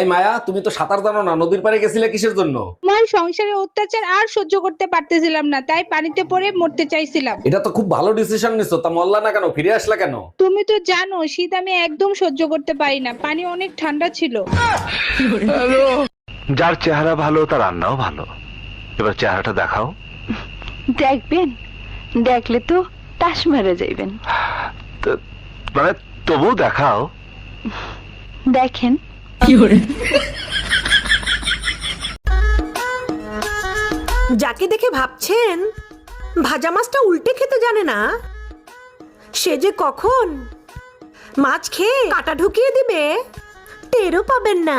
এই মায়া, তুমি তো সাঁতার জানো না, নদীর পাড়ে গেছিলে কিসের জন্য? তোমার সংসারের অত্যাচার আর সহ্য করতে পারতেছিলাম না, তাই পানিতে পড়ে মরতে চাইছিলাম। এটা তো খুব ভালো ডিসিশন নিছো। তা মরলা না কেন, ফিরে আসলা কেন? তুমি তো জানো শীত আমি একদম সহ্য করতে পারি না, পানি অনেক ঠান্ডা ছিল। যার চেহারা ভালো তার রান্নাও ভালো। এবার চেহারাটা দেখাও। দেখবেন, দেখলে তো তাস মেরে যাইবেন। মানে তবু দেখাও। দেখেন। যাকে দেখে ভাবছেন ভাজা মাছটা উল্টে খেতে জানে না, সে যে কখন মাছ খেয়ে কাটা ঢুকিয়ে দিবে টেরও পাবেন না।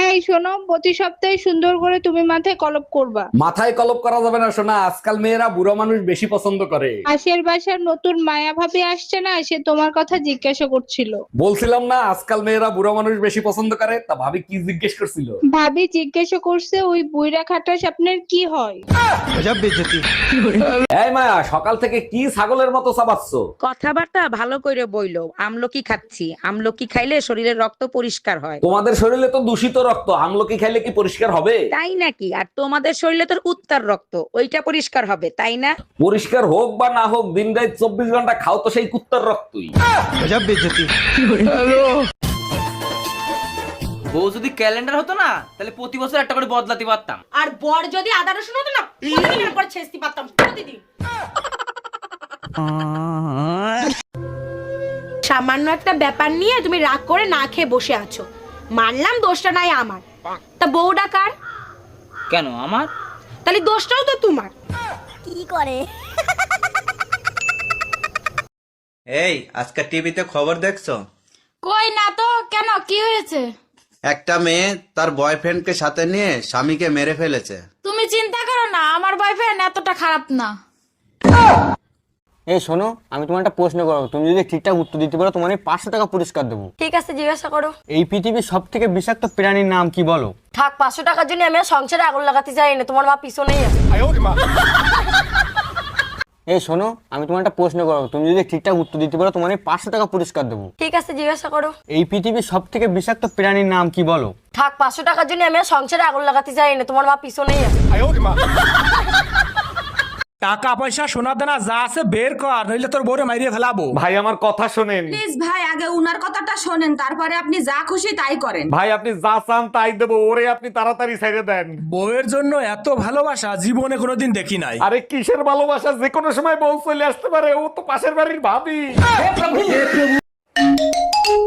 এই শোনো, প্রতি সপ্তাহে সুন্দর করে তুমি মাথায় কলপ করবা। মাথায় কলপ করা যাবে না সোনা, আজকাল মেয়েরা বুড়ো মানুষ বেশি পছন্দ করে। পাশের বাসার নতুন মায়া ভাবি আসছে না, সে তোমার কথা জিজ্ঞাসা করছিল। বলছিলাম না আজকাল মেয়েরা বুড়ো মানুষ বেশি পছন্দ করে। তা ভাবি কি জিজ্ঞেস করছিল? ভাবি জিজ্ঞাসা করছে ওই বুইরা খাটাস আপনার কি হয়। এই মায়া, সকাল থেকে কি ছাগলের মতো চাবাচ্ছ? কথাবার্তা ভালো করে বইলো। আমলকি খাচ্ছি, আমলকি খাইলে শরীরের রক্ত পরিষ্কার হয়। তোমাদের শরীরে তো দূষিত রক্ত, আমলকি খাইলে কি পরিষ্কার হবে? তাই নাকি? আর তোমাদের শরীরে তোর উত্তর রক্ত, ওইটা পরিষ্কার হবে, তাই না? পরিষ্কার হোক বা না হোক, দিন রাত 24 ঘন্টা খাও তো সেই কুত্তার রক্তই। বউ যদি ক্যালেন্ডার হতো না, তাহলে প্রতি বছর একটা করে বদলাতে পারতাম। আর বর যদি আদা রসুন হতো না, প্রতিদিনের পর ছেঁচতে পারতাম প্রতিদিন। সামান্য একটা ব্যাপার নিয়ে তুমি রাগ করে না খেয়ে বসে আছো। মানলাম দোষটা নাই আমার, তা বউটা কার? কেন আমার? তাহলে দোষটাও তো তোমার। কি করে এই আজকে টিভিতে খবর দেখছো? কই না তো, কেন কি হয়েছে? একটা মেয়ে তার বয়ফ্রেন্ডকে সাথে নিয়ে স্বামীকে মেরে ফেলেছে। তুমি চিন্তা করো না, আমার বয়ফ্রেন্ড এতটা খারাপ না। এই শোনো, আমি তোমার একটা প্রশ্ন করবো, তুমি যদি ঠিকঠাক উত্তর দিতে পারো তোমার 500 টাকা পুরস্কার দেবো। ঠিক আছে, জিজ্ঞাসা করো। এই পৃথিবীর সব থেকে বিষাক্ত প্রাণীর নাম কি বলো? থাক, 500 টাকার জন্য আমি সংসারে আগুন লাগাতে চাই না, তোমার মা পিছনেই আছে। এই শোনো, আমি তোমার একটা প্রশ্ন করবো, তুমি যদি ঠিকঠাক উত্তর দিতে পারো তোমার 500 টাকা পুরস্কার দেবো। ঠিক আছে, জিজ্ঞাসা করো। এই পৃথিবীর সব থেকে বিষাক্ত প্রাণীর নাম কি বলো? থাক, 500 টাকার জন্য আমি সংসারে আগুন লাগাতে চাই না, তোমার মা পিছনেই আছে। টাকা পয়সা সোনা দানা যা আছে বের কর, নইলে তোর বউরে মাইরিয়ে ফেলাবো। ভাই আমার কথা শোনেন। প্লিজ ভাই, আগে উনার কথাটা শোনেন, তারপরে আপনি যা খুশি তাই করেন। ভাই আপনি যা চান তাই দেবো, ওরে আপনি তাড়াতাড়ি ছেড়ে দেন। বউয়ের জন্য এত ভালোবাসা জীবনে কোনোদিন দেখি নাই। আরে কিসের ভালোবাসা, যে কোনো সময় বউ চলে আসতে পারে, ও তো পাশের বাড়ির ভাবি।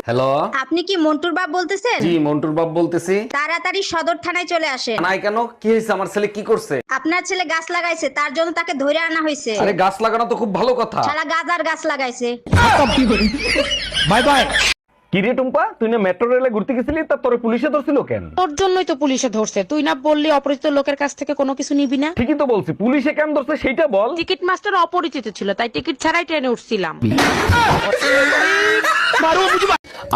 হ্যালো, আপনি কি মন্টুর বাপ বলতেছেন? জি মন্টুর বাপ বলতেছি। তাড়াতাড়ি সদর থানায় চলে আসেন। নাই কেন, কি হয়েছে? আমার ছেলে কি করছে? আপনার ছেলে গাছ লাগাইছে, তার জন্য তাকে ধরে আনা হয়েছে। আরে গাছ লাগানো তো খুব ভালো কথা। সারা গাজার গাছ লাগাইছে। Bye bye. কি রে টুম্পা, তুই না মেট্রো রেলে ঘুরতে গেছিলি, তা তোরে পুলিশে ধরছিল কেন? তোর জন্যই তো পুলিশে ধরছে। তুই না বললি অপরিচিত লোকের কাছ থেকে কোনো কিছু নিবি না? ঠিকই তো বলছি, পুলিশে কেন ধরছে সেইটা বল। টিকিট মাস্টার অপরিচিত ছিল, তাই টিকিট ছাড়াই ট্রেনে উঠছিলাম।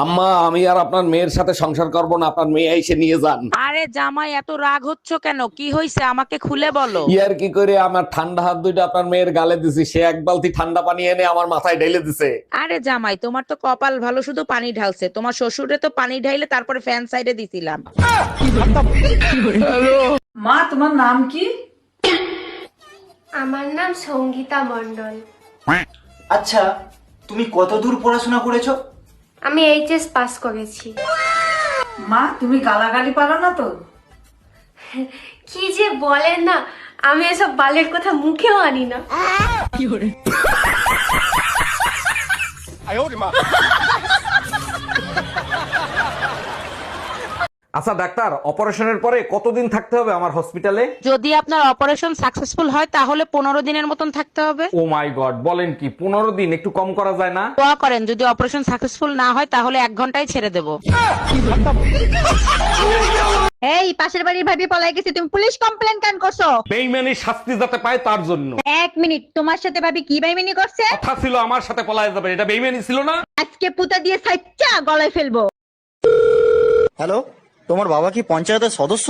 আম্মা, আমি আর আপনার মেয়ের সাথে সংসার করব না, আপনার মেয়ে এসে নিয়ে যান। আরে জামাই, এত রাগ হচ্ছ কেন? কি হয়েছে আমাকে খুলে বলো। ইয়ার কি করে আমার ঠান্ডা হাত দুইটা আপনার মেয়ের গালে দিছি, সে এক বালতি ঠান্ডা পানি এনে আমার মাথায় ঢেলে দিছে। আরে জামাই, তোমার তো কপাল ভালো, শুধু পানি ঢালছে। তোমার শ্বশুরে তো পানি ঢাইলে তারপরে ফ্যান সাইডে দিছিলাম। মা, তোমার নাম কি? আমার নাম সঙ্গীতা মণ্ডল। আচ্ছা, তুমি কত দূর পড়াশোনা করেছো? আমি এইচএস পাস করেছি। মা, তুমি গালাগালি পারো না তো? কি যে বলেন না, আমি এসব বালের কথা মুখেও আনি না। আচ্ছা ডাক্তার, অপারেশনের পরে কতদিন থাকতে হবে আমার হসপিটালে? যদি আপনার অপারেশন সাকসেসফুল হয় তাহলে 15 দিনের মতন থাকতে হবে। ও মাই গড, বলেন কি? 15 দিন? একটু কম করা যায় না? দোয়া করেন, যদি অপারেশন সাকসেসফুল না হয় তাহলে 1 ঘন্টায় ছেড়ে দেব। এই পাশের বাড়ির ভাবি পলাই গেছে, তুমি পুলিশ কমপ্লেন কেন করছো? বেইমানির শাস্তি যাতে পায় তার জন্য। 1 মিনিট, তোমার সাথে ভাবি কি বেইমানি করছে? কথা ছিল আমার সাথে পলায় যাবে, এটা বেইমানি ছিল না? আজকে পুতা দিয়ে সাইচ্চা গলায় ফেলবো। হ্যালো, তোমার বাবা কি পঞ্চায়েতের সদস্য?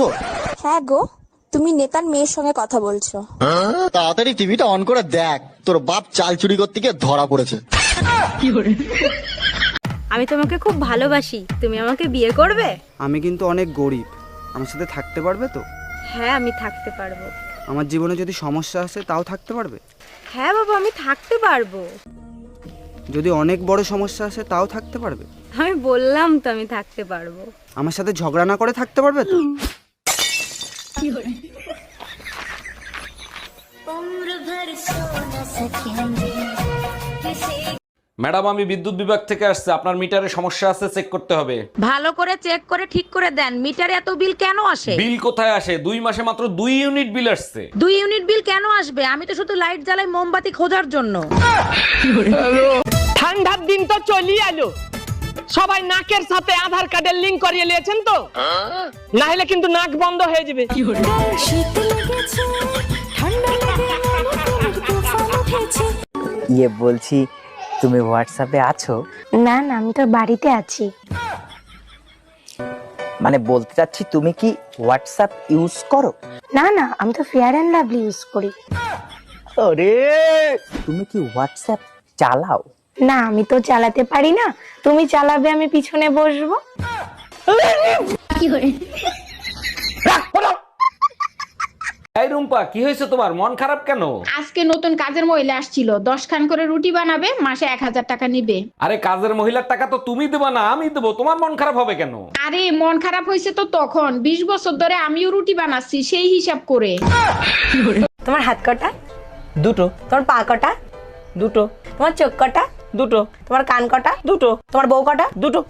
হ্যাঁ গো, তুমি নেতার মেয়ের সঙ্গে কথা বলছো। তাড়াতাড়ি টিভিটা অন করে দেখ, তোর বাপ চাল চুরি করতে গিয়ে ধরা পড়েছে। আমি তোমাকে খুব ভালোবাসি, তুমি আমাকে বিয়ে করবে? আমি কিন্তু অনেক গরিব, আমার সাথে থাকতে পারবে তো? হ্যাঁ, আমি থাকতে পারবো। আমার জীবনে যদি সমস্যা আসে তাও থাকতে পারবে? হ্যাঁ বাবা, আমি থাকতে পারবো। যদি অনেক বড় সমস্যা আসে তাও থাকতে পারবে? আমি বললাম তো আমি থাকতে পারবো। আমার সাথে ঝগড়া না করে থাকতে পারবে তো? ম্যাডাম, আমি বিদ্যুৎ বিভাগ থেকে আসছে, আপনার মিটারে সমস্যা আছে, চেক করতে হবে। ভালো করে চেক করে ঠিক করে দেন, মিটারে এত বিল কেন আসে? বিল কোথায় আসে? 2 মাসে মাত্র 2 ইউনিট বিল আসছে। 2 ইউনিট বিল কেন আসবে? আমি তো শুধু লাইট জ্বালাই মোমবাতি খোঁজার জন্য। ঠান্ডার দিন তো চলি এলো, সবাই নাকের সাথে আধার কার্ডের লিংক করিয়ে নিয়েছেন তো, না হলে কিন্তু নাক বন্ধ হয়ে যাবে। ইয়ে বলছি, তুমি হোয়াটসঅ্যাপে আছো? না না, আমি তো বাড়িতে আছি। মানে বলতে চাচ্ছি, তুমি কি হোয়াটসঅ্যাপ ইউজ করো? না না, আমি তো ফেয়ার অ্যান্ড লাভলি ইউজ করি। আরে, তুমি কি হোয়াটসঅ্যাপ চালাও? না, আমি তো চালাতে পারি না, তুমি চালাবে, আমি পিছনে বসবো। এই রুম্পা, কি হয়েছে তোমার? মন খারাপ কেন? আজকে নতুন কাজের মহিলা আসছিল, 10 খান করে রুটি বানাবে, মাসে 1000 টাকা নিবে। আরে কাজের মহিলার টাকা তো তুমি দেবা না, আমি দেবো, তোমার মন খারাপ হবে কেন? আরে মন খারাপ হয়েছে তো তখন, 20 বছর ধরে আমিও রুটি বানাচ্ছি, সেই হিসাব করে। তোমার হাত কটা? দুটো। তোমার পা কটা? দুটো। তোমার চোখ কটা? দুটো। তোমার কান কটা? দুটো। তোমার বউ কটা? দুটো।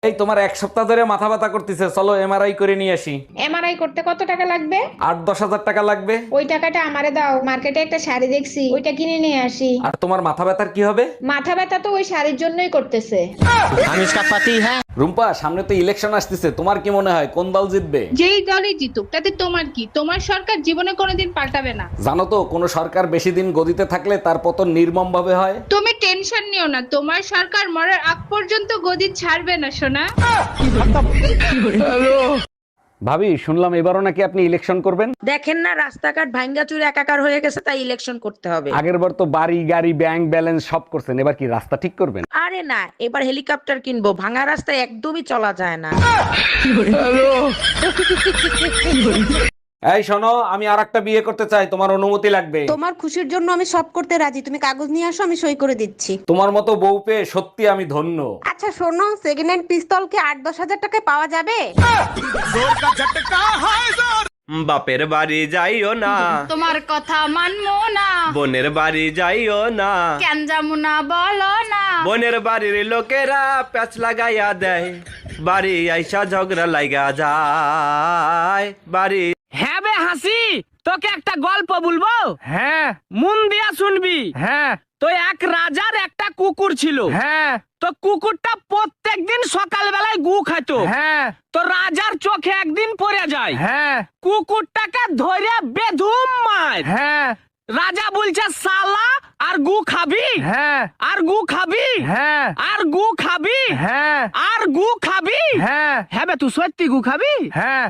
এই তোমার 1 সপ্তাহ ধরে মাথা ব্যথা করতেছে, চলো এমআরআই করে নিয়ে আসি। এমআরআই করতে কত টাকা লাগবে? 8-10 হাজার টাকা লাগবে। ওই টাকাটা আমারে দাও, মার্কেটে একটা শাড়ি দেখছি, ওইটা কিনে নিয়ে আসি। আর তোমার মাথা ব্যথার কি হবে? মাথা ব্যথা তো ওই শাড়ির জন্যই করতেছে। রুম্পা, সামনে তো ইলেকশন আসতেছে, তোমার কি মনে হয় কোন দল জিতবে? যেই দলই জিতুক তাতে তোমার কি? তোমার সরকার জীবনে কোনোদিন পাল্টাবে না। জানো তো, কোন সরকার বেশি দিন গদিতে থাকলে তার পতন নির্মম ভাবে হয়। তুমি টেনশন নিও না, তোমার সরকার মরার আগ পর্যন্ত গদি ছাড়বে না সোনা। ভাবি, শুনলাম এবারও নাকি আপনি ইলেকশন করবেন। দেখেন না, রাস্তাঘাট ভাঙ্গাচুর একাকার হয়ে গেছে, তাই ইলেকশন করতে হবে। আগের বার তো বাড়ি গাড়ি ব্যাংক ব্যালেন্স সব করছেন, এবার কি রাস্তা ঠিক করবেন? আরে না, এবার হেলিকপ্টার কিনবো, ভাঙা রাস্তায় একদমই চলা যায় না। এই শোনো, আমি আরেকটা বিয়ে করতে চাই, তোমার অনুমতি লাগবে। তোমার খুশির জন্য আমি সব করতে রাজি, তুমি কাগজ নিয়ে আসো, আমি সই করে দিচ্ছি। তোমার মতো বউ পেয়ে সত্যি আমি ধন্য। আচ্ছা শোনো, সেকেন্ড হ্যান্ড পিস্তল কি 8-10 হাজার টাকায় পাওয়া যাবে? বাপের বাড়ি যাইও না, তোমার কথা মানবো না, বোনের বাড়ি যাইও না, কেন যাবো না বলো না। বোনের বাড়ির লোকেরা প্যাচ লাগাইয়া দেয়, বাড়ি আইসা ঝগড়া লাগা যায়, বাড়ি। হ্যাঁ বে হাসি, তোকে একটা গল্প বলবো। হ্যাঁ, মন দিয়া শুনবি। হ্যাঁ। তো এক রাজার একটা কুকুর ছিল। হ্যাঁ। তো কুকুরটা প্রত্যেকদিন সকাল বেলায় গু খাইতো। হ্যাঁ। তো রাজার চোখে একদিন পড়ে যায়। হ্যাঁ। কুকুরটাকে ধরে বেধুম মার। হ্যাঁ। রাজা বলছে, সালা আর গু খাবি? হ্যাঁ। আর গু খাবি? হ্যাঁ। আর গু খাবি? হ্যাঁ। আর গু খাবি? হ্যাঁ। হ্যাঁ বে, তুই সত্যি গু খাবি? হ্যাঁ।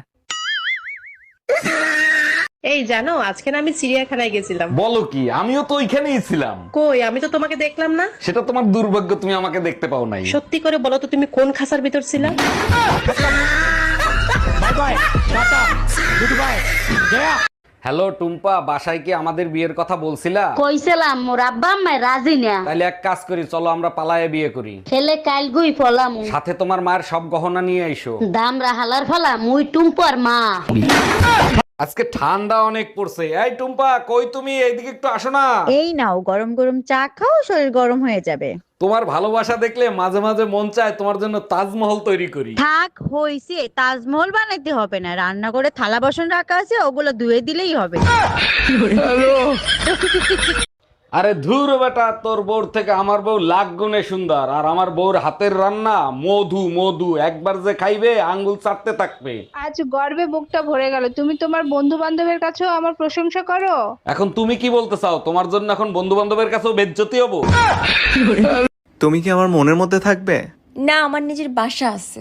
এই জানো, আজকে না আমি চিড়িয়াখানায় গেছিলাম। বলো কি? আমিও তো ওইখানেই ছিলাম। কই, আমি তো তোমাকে দেখলাম না। সেটা তোমার দুর্ভাগ্য, তুমি আমাকে দেখতে পাও নাই। সত্যি করে বলো তো, তুমি কোন খাসার ভিতর ছিলা? হ্যালো টুম্পা, বাসায় কি আমাদের বিয়ের কথা বলছিলা? কইছিলাম, মোর আব্বা আম্মা রাজি না। তাহলে এক কাজ করি, চলো আমরা পালায়ে বিয়ে করি। ছেলে কাল গুই ফলাম, সাথে তোমার মায়ের সব গহনা নিয়ে আইসো। দাম রাহালার ফলা, মুই টুম্পর মা। আজকে ঠান্ডা অনেক পড়ছে। এই টুম্পা, কই তুমি? এইদিকে একটু আসো না। এই নাও, গরম গরম চা খাও, শরীর গরম হয়ে যাবে। তোমার ভালোবাসা দেখলে মাঝে মাঝে মন চায় তোমার জন্য তাজমহল তৈরি করি। থাক হইছে, তাজমহল বানাইতে হবে না, রান্না করে থালা বাসন রাখা আছে, ওগুলো ধুয়ে দিলেই হবে। আরে ধুর বেটা, তোর বউর থেকে আমার বউ লাখ গুণে সুন্দর, আর আমার বউর হাতের রান্না মধু মধু, একবার যে খাইবে আঙ্গুল চাটতে থাকবে। আজ গর্বে বুকটা ভরে গেল, তুমি তোমার বন্ধু বান্ধবের কাছেও আমার প্রশংসা করো। এখন তুমি কি বলতে চাও? তোমার জন্য এখন বন্ধু বান্ধবের কাছেও বেজ্জতি হবো? তুমি কি আমার মনের মধ্যে থাকবে? না, আমার নিজের বাসা আছে।